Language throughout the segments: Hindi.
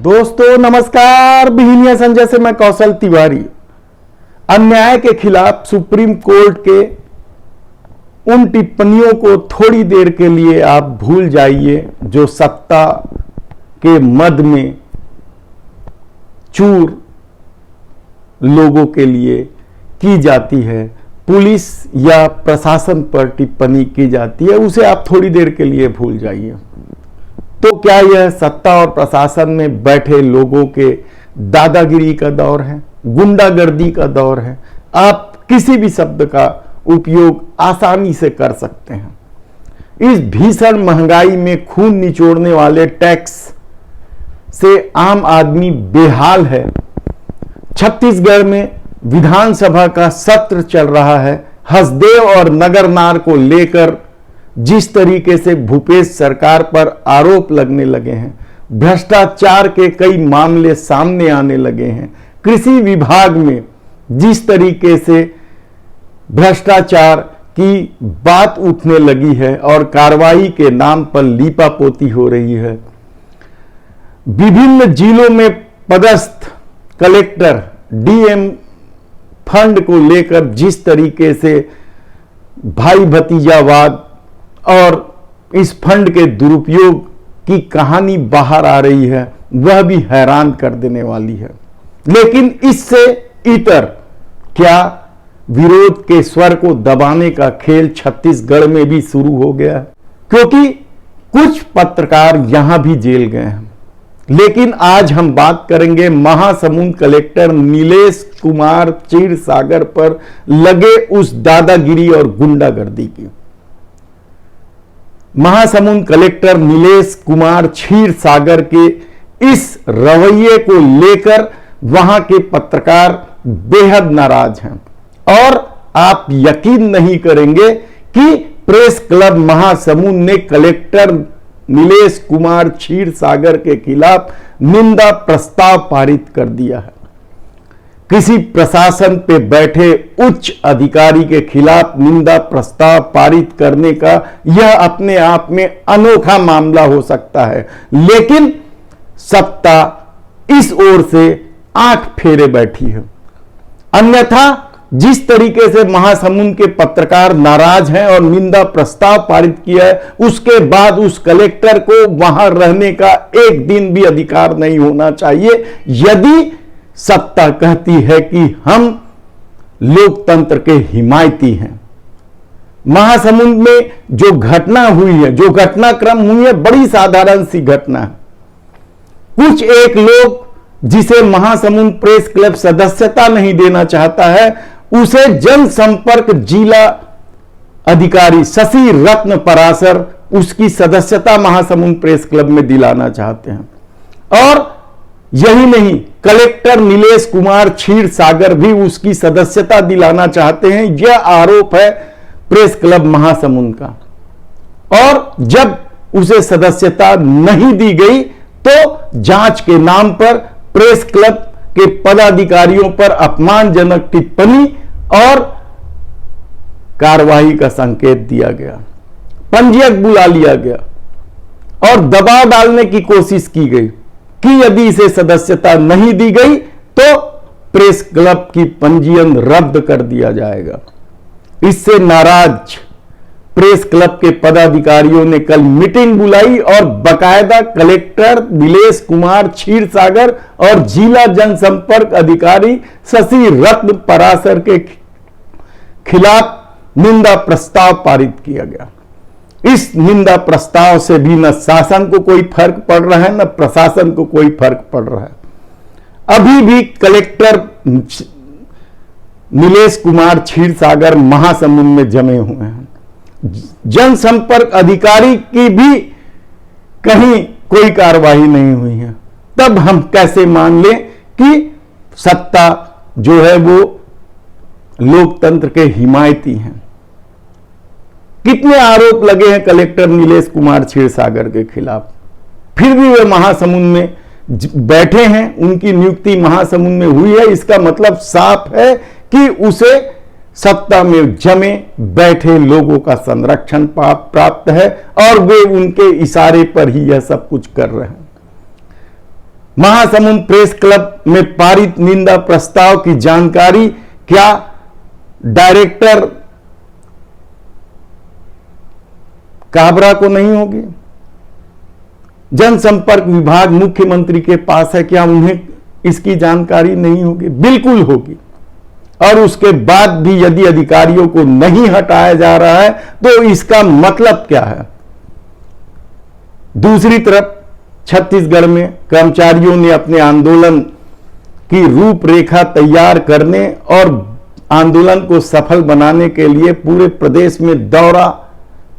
दोस्तों नमस्कार। बिहिनिया संजय से मैं कौशल तिवारी। अन्याय के खिलाफ सुप्रीम कोर्ट के उन टिप्पणियों को थोड़ी देर के लिए आप भूल जाइए जो सत्ता के मद में चूर लोगों के लिए की जाती है, पुलिस या प्रशासन पर टिप्पणी की जाती है, उसे आप थोड़ी देर के लिए भूल जाइए। तो क्या यह सत्ता और प्रशासन में बैठे लोगों के दादागिरी का दौर है, गुंडागर्दी का दौर है? आप किसी भी शब्द का उपयोग आसानी से कर सकते हैं। इस भीषण महंगाई में खून निचोड़ने वाले टैक्स से आम आदमी बेहाल है। छत्तीसगढ़ में विधानसभा का सत्र चल रहा है। हसदेव और नगरनार को लेकर जिस तरीके से भूपेश सरकार पर आरोप लगने लगे हैं, भ्रष्टाचार के कई मामले सामने आने लगे हैं, कृषि विभाग में जिस तरीके से भ्रष्टाचार की बात उठने लगी है और कार्रवाई के नाम पर लीपापोती हो रही है, विभिन्न जिलों में पदस्थ कलेक्टर डीएम फंड को लेकर जिस तरीके से भाई भतीजावाद और इस फंड के दुरुपयोग की कहानी बाहर आ रही है, वह भी हैरान कर देने वाली है। लेकिन इससे इतर क्या विरोध के स्वर को दबाने का खेल छत्तीसगढ़ में भी शुरू हो गया है, क्योंकि कुछ पत्रकार यहां भी जेल गए हैं। लेकिन आज हम बात करेंगे महासमुंद कलेक्टर नीलेश कुमार क्षीरसागर पर लगे उस दादागिरी और गुंडागर्दी की। महासमुंद कलेक्टर नीलेश कुमार क्षीरसागर के इस रवैये को लेकर वहां के पत्रकार बेहद नाराज हैं और आप यकीन नहीं करेंगे कि प्रेस क्लब महासमुंद ने कलेक्टर नीलेश कुमार क्षीरसागर के खिलाफ निंदा प्रस्ताव पारित कर दिया है। किसी प्रशासन पे बैठे उच्च अधिकारी के खिलाफ निंदा प्रस्ताव पारित करने का यह अपने आप में अनोखा मामला हो सकता है, लेकिन सत्ता इस ओर से आंख फेरे बैठी है। अन्यथा जिस तरीके से महासमुंद के पत्रकार नाराज हैं और निंदा प्रस्ताव पारित किया है, उसके बाद उस कलेक्टर को वहां रहने का एक दिन भी अधिकार नहीं होना चाहिए। यदि सत्ता कहती है कि हम लोकतंत्र के हिमायती हैं। महासमुंद में जो घटना हुई है, जो घटनाक्रम हुई है, बड़ी साधारण सी घटना है। कुछ एक लोग जिसे महासमुंद प्रेस क्लब सदस्यता नहीं देना चाहता है, उसे जनसंपर्क जिला अधिकारी शशि रत्न पराशर उसकी सदस्यता महासमुंद प्रेस क्लब में दिलाना चाहते हैं। और यही नहीं, कलेक्टर नीलेश कुमार क्षीरसागर भी उसकी सदस्यता दिलाना चाहते हैं। यह आरोप है प्रेस क्लब महासमुंद का। और जब उसे सदस्यता नहीं दी गई तो जांच के नाम पर प्रेस क्लब के पदाधिकारियों पर अपमानजनक टिप्पणी और कार्रवाई का संकेत दिया गया, पंजीयक बुला लिया गया और दबाव डालने की कोशिश की गई कि यदि इसे सदस्यता नहीं दी गई तो प्रेस क्लब की पंजीयन रद्द कर दिया जाएगा। इससे नाराज प्रेस क्लब के पदाधिकारियों ने कल मीटिंग बुलाई और बाकायदा कलेक्टर नीलेश कुमार क्षीरसागर और जिला जनसंपर्क अधिकारी शशि रत्न पराशर के खिलाफ निंदा प्रस्ताव पारित किया गया। इस निंदा प्रस्ताव से भी न शासन को कोई फर्क पड़ रहा है, न प्रशासन को कोई फर्क पड़ रहा है। अभी भी कलेक्टर नीलेश कुमार क्षीरसागर महासमुंद में जमे हुए हैं। जनसंपर्क अधिकारी की भी कहीं कोई कार्रवाई नहीं हुई है। तब हम कैसे मान लें कि सत्ता जो है वो लोकतंत्र के हिमायती हैं? कितने आरोप लगे हैं कलेक्टर नीलेश कुमार क्षीरसागर के खिलाफ, फिर भी वे महासमुंद में बैठे हैं, उनकी नियुक्ति महासमुंद में हुई है। इसका मतलब साफ है कि उसे सत्ता में जमे बैठे लोगों का संरक्षण प्राप्त है और वे उनके इशारे पर ही यह सब कुछ कर रहे हैं। महासमुंद प्रेस क्लब में पारित निंदा प्रस्ताव की जानकारी क्या डायरेक्टर काबरा को नहीं होगी? जनसंपर्क विभाग मुख्यमंत्री के पास है, क्या उन्हें इसकी जानकारी नहीं होगी? बिल्कुल होगी। और उसके बाद भी यदि अधिकारियों को नहीं हटाया जा रहा है तो इसका मतलब क्या है? दूसरी तरफ छत्तीसगढ़ में कर्मचारियों ने अपने आंदोलन की रूपरेखा तैयार करने और आंदोलन को सफल बनाने के लिए पूरे प्रदेश में दौरा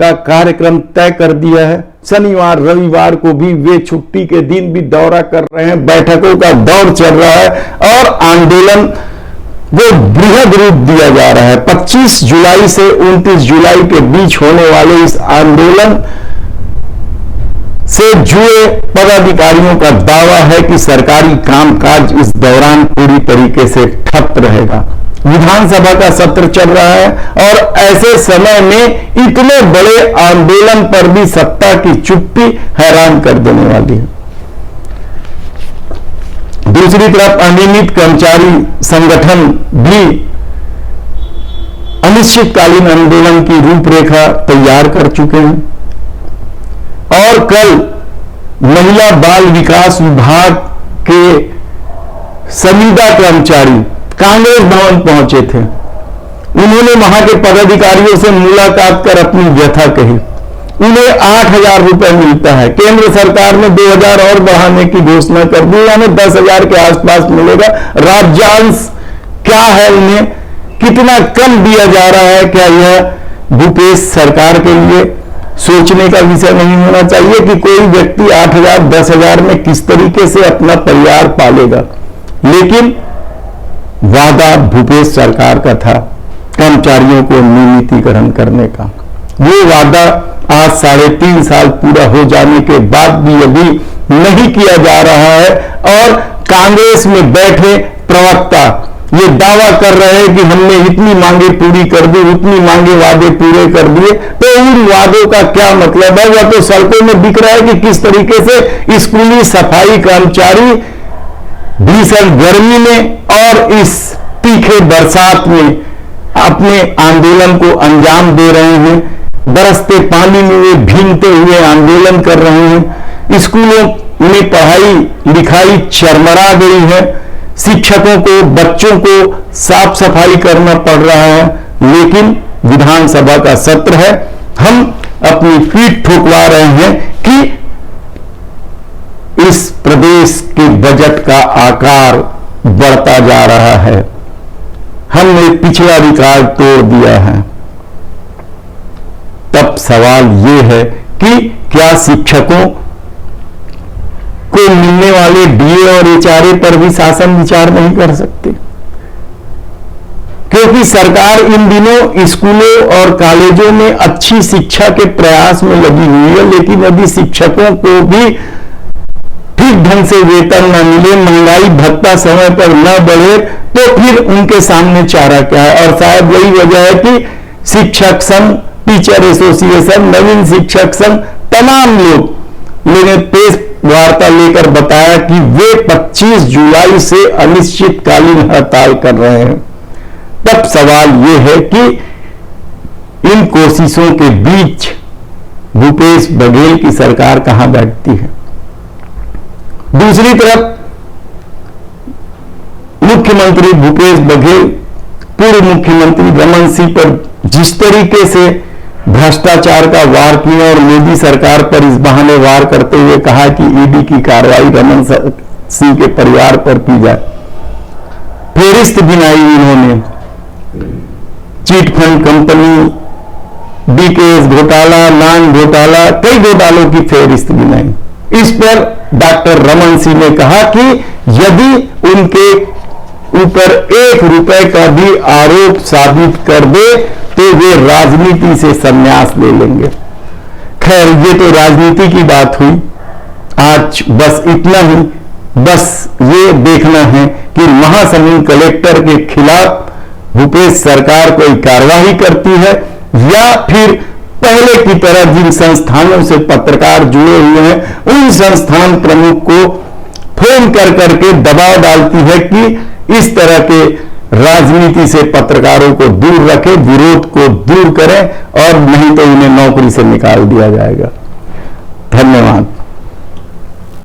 का कार्यक्रम तय कर दिया है। शनिवार रविवार को भी वे छुट्टी के दिन भी दौरा कर रहे हैं, बैठकों का दौर चल रहा है और आंदोलन को बृहद रूप दिया जा रहा है। 25 जुलाई से 29 जुलाई के बीच होने वाले इस आंदोलन से जुड़े पदाधिकारियों का दावा है कि सरकारी कामकाज इस दौरान पूरी तरीके से ठप रहेगा। विधानसभा का सत्र चल रहा है और ऐसे समय में इतने बड़े आंदोलन पर भी सत्ता की चुप्पी हैरान कर देने वाली है। दूसरी तरफ अनियमित कर्मचारी संगठन भी अनिश्चितकालीन आंदोलन की रूपरेखा तैयार कर चुके हैं और कल महिला बाल विकास विभाग के संविदा कर्मचारी कांग्रेस भवन पहुंचे थे। उन्होंने वहां के पदाधिकारियों से मुलाकात कर अपनी व्यथा कही। उन्हें 8,000 रुपए मिलता है, केंद्र सरकार ने 2,000 और बढ़ाने की घोषणा कर दी, यानी 10,000 के आसपास मिलेगा। राज्यांश क्या है, उन्हें कितना कम दिया जा रहा है? क्या यह भूपेश सरकार के लिए सोचने का विषय नहीं होना चाहिए कि कोई व्यक्ति 8,000 10,000 में किस तरीके से अपना परिवार पालेगा? लेकिन वादा भूपेश सरकार का था कर्मचारियों को नियमितीकरण करने का। वो वादा आज 3.5 साल पूरा हो जाने के बाद भी यदि नहीं किया जा रहा है और कांग्रेस में बैठे प्रवक्ता ये दावा कर रहे हैं कि हमने इतनी मांगे पूरी कर दी, उतनी मांगे वादे पूरे कर दिए, तो उन वादों का क्या मतलब है? वह तो सड़कों में दिख रहा है कि किस तरीके से स्कूली सफाई कर्मचारी भीषण गर्मी में और इस तीखे बरसात में अपने आंदोलन को अंजाम दे रहे हैं। बरसते पानी में वे भीगते हुए आंदोलन कर रहे हैं। स्कूलों में पढ़ाई लिखाई चरमरा गई है। शिक्षकों को, बच्चों को साफ सफाई करना पड़ रहा है। लेकिन विधानसभा का सत्र है, हम अपनी पीठ ठोकवा रहे हैं कि इस प्रदेश के बजट का आकार बढ़ता जा रहा है। हमने पिछला रिकॉर्ड तोड़ दिया है। तब सवाल यह है कि क्या शिक्षकों को मिलने वाले डीए और एचआरए पर भी शासन विचार नहीं कर सकते? क्योंकि सरकार इन दिनों स्कूलों और कॉलेजों में अच्छी शिक्षा के प्रयास में लगी हुई है, लेकिन यदि शिक्षकों को भी ठीक ढंग से वेतन न मिले, महंगाई भत्ता समय पर न बढ़े, तो फिर उनके सामने चारा क्या है? और शायद यही वजह है कि शिक्षक संघ, टीचर एसोसिएशन, नवीन शिक्षक संघ, तमाम लोगों ने प्रेस वार्ता लेकर बताया कि वे 25 जुलाई से अनिश्चितकालीन हड़ताल कर रहे हैं। तब सवाल यह है कि इन कोशिशों के बीच भूपेश बघेल की सरकार कहां बैठती है? दूसरी तरफ मुख्यमंत्री भूपेश बघेल पूर्व मुख्यमंत्री रमन सिंह पर जिस तरीके से भ्रष्टाचार का वार किया और मोदी सरकार पर इस बहाने वार करते हुए कहा कि ईडी की कार्रवाई रमन सिंह के परिवार पर की जाए, फेरिस्त गिनाई इन्होंने। चीट फंड कंपनी, डीकेएस घोटाला, नान घोटाला, कई घोटालों की फेरिस्त गिनाई। इस पर डॉक्टर रमन सिंह ने कहा कि यदि उनके ऊपर 1 रुपए का भी आरोप साबित कर दे तो वे राजनीति से संन्यास ले लेंगे। खैर, ये तो राजनीति की बात हुई। आज बस इतना ही, बस ये देखना है कि महासमुंद कलेक्टर के खिलाफ भूपेश सरकार कोई कार्रवाई करती है या फिर पहले की तरह जिन संस्थानों से पत्रकार जुड़े हुए हैं उन संस्थान प्रमुख को फोन कर करके दबाव डालती है कि इस तरह के राजनीति से पत्रकारों को दूर रखें, विरोध को दूर करें, और नहीं तो उन्हें नौकरी से निकाल दिया जाएगा। धन्यवाद।